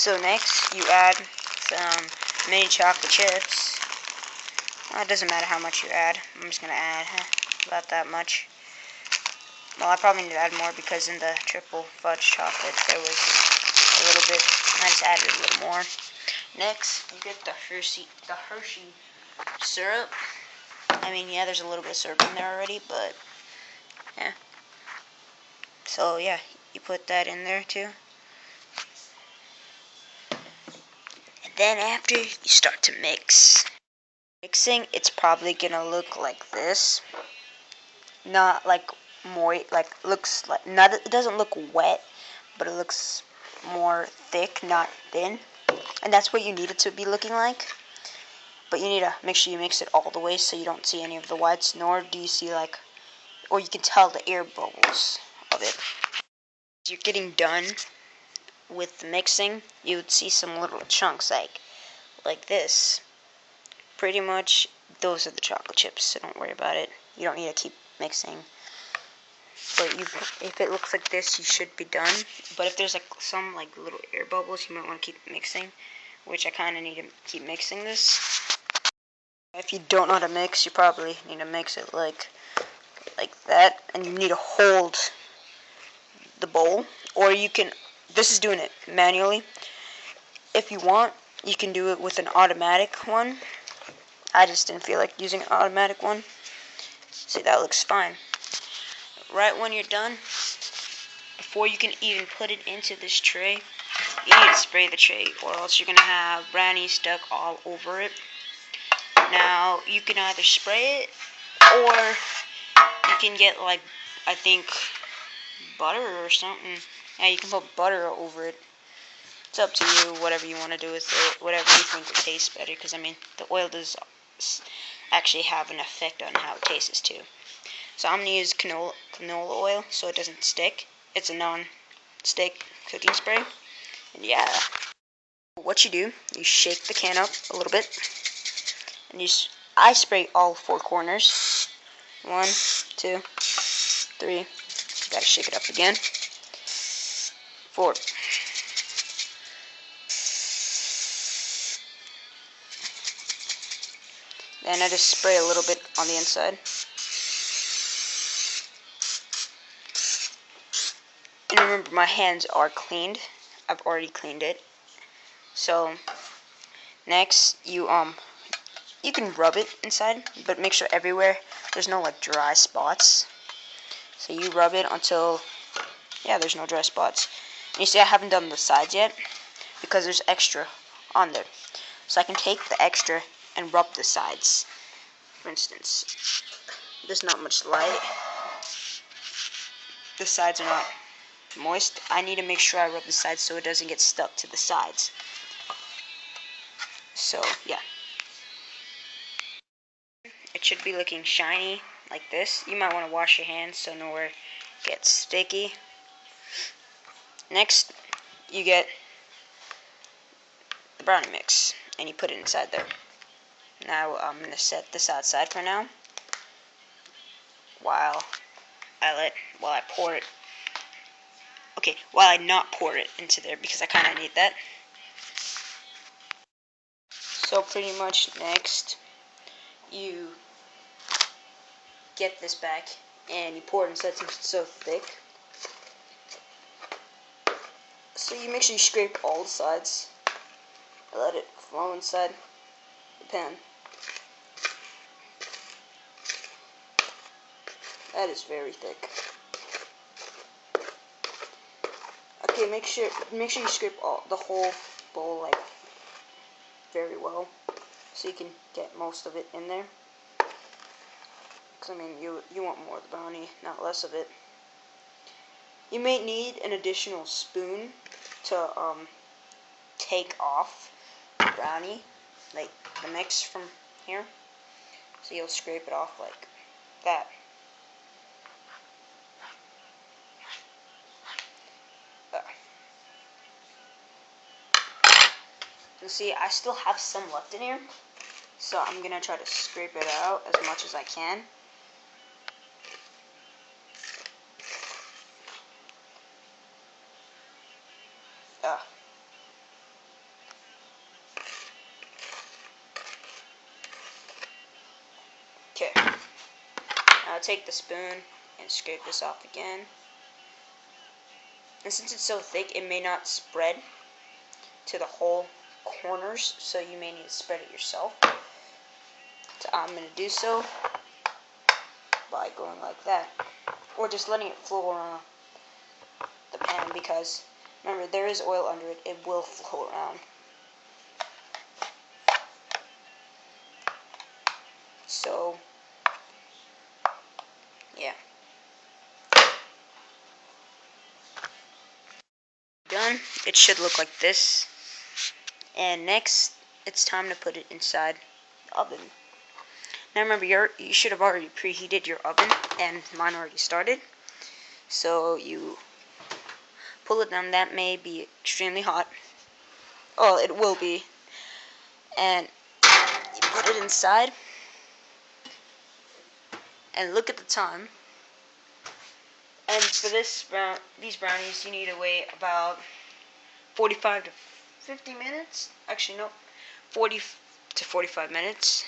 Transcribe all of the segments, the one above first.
So next, you add some mini chocolate chips. Well, it doesn't matter how much you add. I'm just going to add about that much. Well, I probably need to add more because in the triple fudge chocolate there was a little bit. I just added a little more. Next, you get the Hershey syrup. I mean, yeah, there's a little bit of syrup in there already, but yeah. So yeah, you put that in there too. And then after, you start to mix. Mixing, it's probably gonna look like this. Not like moist, like looks like not. It doesn't look wet, but it looks more thick, not thin. And that's what you need it to be looking like. But you need to make sure you mix it all the way so you don't see any of the whites, nor do you see like, or you can tell the air bubbles of it. As you're getting done with the mixing, you would see some little chunks like this. Pretty much, those are the chocolate chips, so don't worry about it. You don't need to keep mixing. But if it looks like this, you should be done. But if there's like some like little air bubbles, you might want to keep mixing, which I kind of need to keep mixing this. If you don't know how to mix, you probably need to mix it like that, and you need to hold the bowl, or you can. This is doing it manually. If you want, you can do it with an automatic one. I just didn't feel like using an automatic one. See, that looks fine. Right when you're done, before you can even put it into this tray, you need to spray the tray, or else you're gonna have brownie stuck all over it. Now, you can either spray it, or you can get like, I think, butter or something. Yeah, you can put butter over it. It's up to you, whatever you want to do with it, whatever you think will taste better, because I mean, the oil does actually have an effect on how it tastes too. So I'm going to use canola oil so it doesn't stick. It's a non-stick cooking spray. And yeah, what you do, you shake the can up a little bit, and I spray all four corners. 1, 2, 3. You gotta shake it up again. 4. Then I just spray a little bit on the inside. And remember, my hands are cleaned. I've already cleaned it. So next, you can rub it inside, but make sure everywhere there's no like dry spots. So you rub it until, yeah, there's no dry spots. And you see, I haven't done the sides yet because there's extra on there. So I can take the extra and rub the sides. For instance, there's not much light. The sides are not moist. I need to make sure I rub the sides so it doesn't get stuck to the sides. So, yeah. It should be looking shiny like this. You might want to wash your hands so nowhere gets sticky. Next, you get the brownie mix and you put it inside there. Now I'm going to set this outside for now while I pour it. Okay, while I not pour it into there because I kind of need that. So pretty much next, you get this back and you pour it inside since it's so thick. So you make sure you scrape all the sides. Let it flow inside the pan. That is very thick. Okay, make sure you scrape the whole bowl like very well, so you can get most of it in there. Because I mean, you want more of the brownie, not less of it. You may need an additional spoon to take off the brownie, like the mix from here. So you'll scrape it off like that. You see, I still have some left in here, so I'm gonna try to scrape it out as much as I can. take the spoon and scrape this off again. And since it's so thick, it may not spread to the whole corners, so you may need to spread it yourself. So I'm going to do so by going like that, or just letting it flow around the pan, because remember, there is oil under it, it will flow around. So yeah, done. It should look like this. And next, it's time to put it inside the oven. Now remember, you should have already preheated your oven, and mine already started. So you pull it down. That may be extremely hot. Oh, it will be. And you put it inside. And look at the time. And for these brownies, you need to wait about 45 to 50 minutes. Actually, no, 40 to 45 minutes.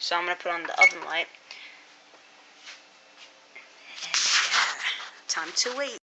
So I'm going to put on the oven light. And yeah, time to wait.